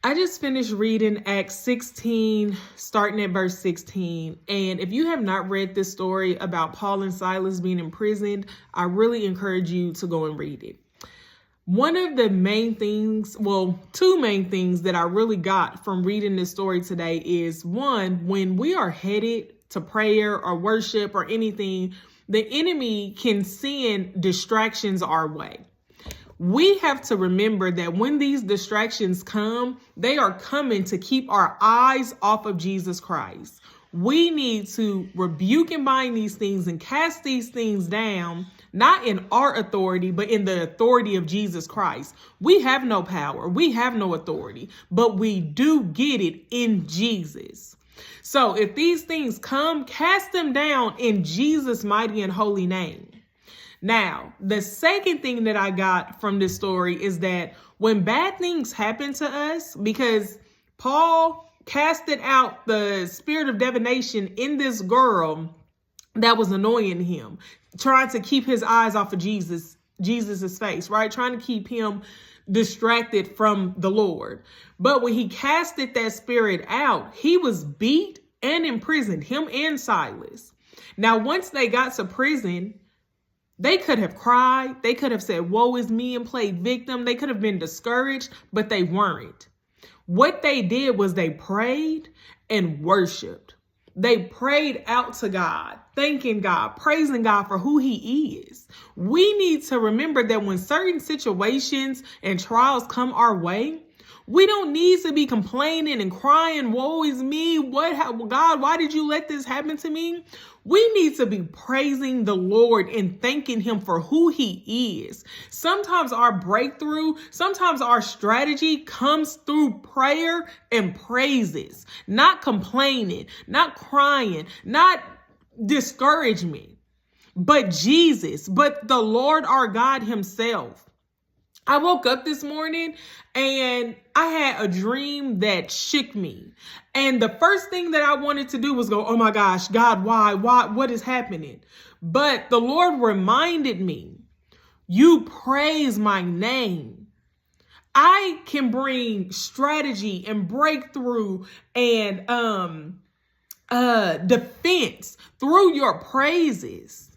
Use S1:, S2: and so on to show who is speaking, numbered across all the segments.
S1: I just finished reading Acts 16, starting at verse 16. And if you have not read this story about Paul and Silas being imprisoned, I really encourage you to go and read it. One of the main things, two main things that I really got from reading this story today is, one, when we are headed to prayer or worship or anything, the enemy can send distractions our way. We have to remember that when these distractions come, they are coming to keep our eyes off of Jesus Christ. We need to rebuke and bind these things and cast these things down, not in our authority, but in the authority of Jesus Christ. We have no power. We have no authority, but we do get it in Jesus. So if these things come, cast them down in Jesus' mighty and holy name. Now, the second thing that I got from this story is that when bad things happen to us, because Paul casted out the spirit of divination in this girl that was annoying him, trying to keep his eyes off of Jesus's face, right? Trying to keep him distracted from the Lord. But when he casted that spirit out, he was beat and imprisoned, him and Silas. Now, once they got to prison, they could have cried. They could have said, woe is me, and played victim. They could have been discouraged, but they weren't. What they did was they prayed and worshiped. They prayed out to God, thanking God, praising God for who he is. We need to remember that when certain situations and trials come our way, we don't need to be complaining and crying, woe is me. God, why did you let this happen to me? We need to be praising the Lord and thanking him for who he is. Sometimes our breakthrough, sometimes our strategy comes through prayer and praises, not complaining, not crying, not discouragement, but Jesus, but the Lord our God himself. I woke up this morning and I had a dream that shook me. And the first thing that I wanted to do was go, oh my gosh, God, why, what is happening? But the Lord reminded me, you praise my name. I can bring strategy and breakthrough and defense through your praises.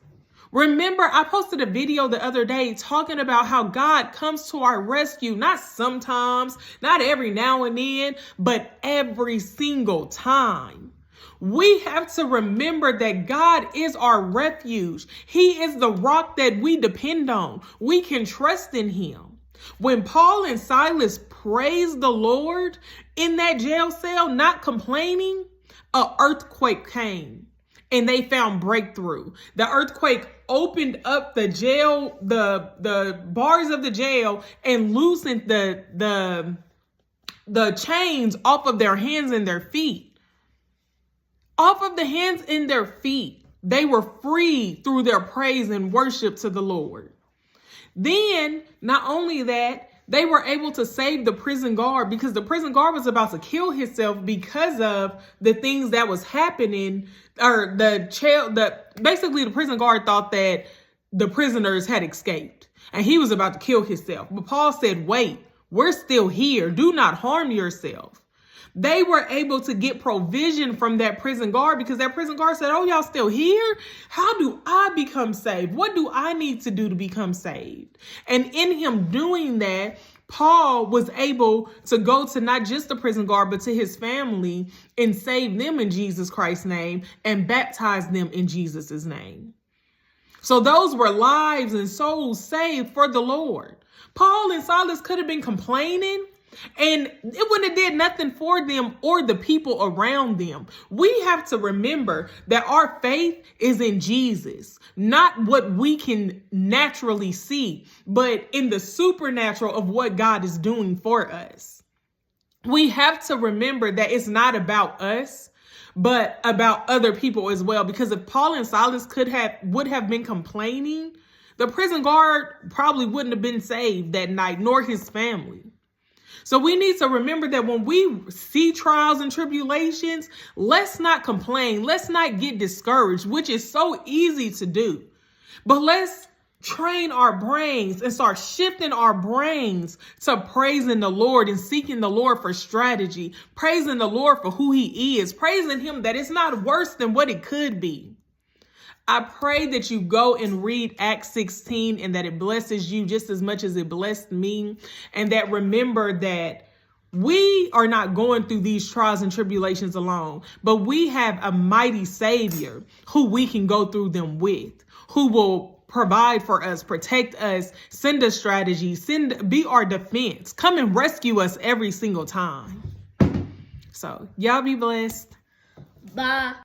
S1: Remember, I posted a video the other day talking about how God comes to our rescue, not sometimes, not every now and then, but every single time. We have to remember that God is our refuge. He is the rock that we depend on. We can trust in him. When Paul and Silas praised the Lord in that jail cell, not complaining, an earthquake came. And they found breakthrough. The earthquake opened up the jail, the bars of the jail, and loosened the chains off of their hands and their feet. Off of the hands and their feet. They were free through their praise and worship to the Lord. Then, not only that, they were able to save the prison guard, because the prison guard was about to kill himself because of the things that was happening, or basically the prison guard thought that the prisoners had escaped and he was about to kill himself. But Paul said, wait, we're still here. Do not harm yourself. They were able to get provision from that prison guard, because that prison guard said, oh, y'all still here? How do I become saved? What do I need to do to become saved? And in him doing that, Paul was able to go to not just the prison guard, but to his family and save them in Jesus Christ's name and baptize them in Jesus's name. So those were lives and souls saved for the Lord. Paul and Silas could have been complaining, and it wouldn't have did nothing for them or the people around them. We have to remember that our faith is in Jesus, not what we can naturally see, but in the supernatural of what God is doing for us. We have to remember that it's not about us, but about other people as well. Because if Paul and Silas would have been complaining, the prison guard probably wouldn't have been saved that night, nor his family. So we need to remember that when we see trials and tribulations, let's not complain. Let's not get discouraged, which is so easy to do. But let's train our brains and start shifting our brains to praising the Lord and seeking the Lord for strategy, praising the Lord for who he is, praising him that it's not worse than what it could be. I pray that you go and read Acts 16 and that it blesses you just as much as it blessed me. And that remember that we are not going through these trials and tribulations alone, but we have a mighty Savior who we can go through them with, who will provide for us, protect us, send us strategy, be our defense, come and rescue us every single time. So y'all be blessed.
S2: Bye.